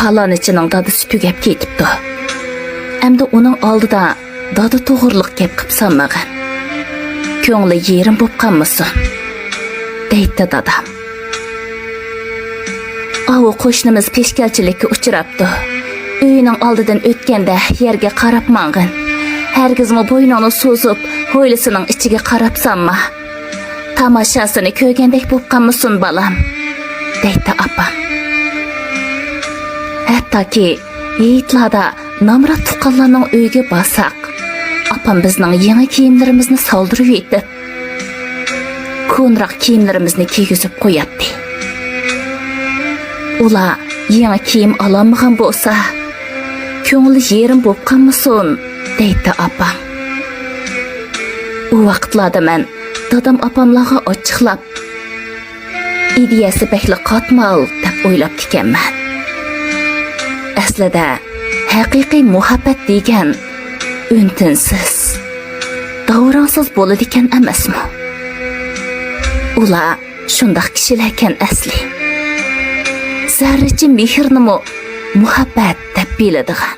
palonichining dadisi tugab ketibdi. Endi uning oldida dada to'g'riliq gap qilib sanmagan. Ko'ngli yerim bo'lib qolmasin, deydi dadam. Avu qo'shnimiz peshkalchilikka uchrabdi. Uyining oldidan o'tganda yerga qarab mang'in. Hergizmi bo'ynini so'zib, hovlisining ichiga qarab sanma. Tamaşasını ko'rgandek bo'lib qolmasin balam, deydi apam. Hattoki yigitlarda namrat tuqqanlarning uyiga borsak, apam bizning yangi kiyimlarimizni soldirib yetdi. Ko'nroq kiyimlarimizni kiygizib qo'yatdi. Ular yangi kiyim ololmagan bo'lsa, ko'ngli yerim bo'lib qolmasin, deydi apam. U vaqtlarda men dadam apamlarga ochiqlab, ideyasi bekli qatmal deb o'ylab ekanman. Aslida haqiqiy muhabbat degan untinsiz, davronsiz bo'ladi ekan emasmi? Ular shundoq kishilar ekan asli. Zarracha mehrni muhabbat deb biladigan.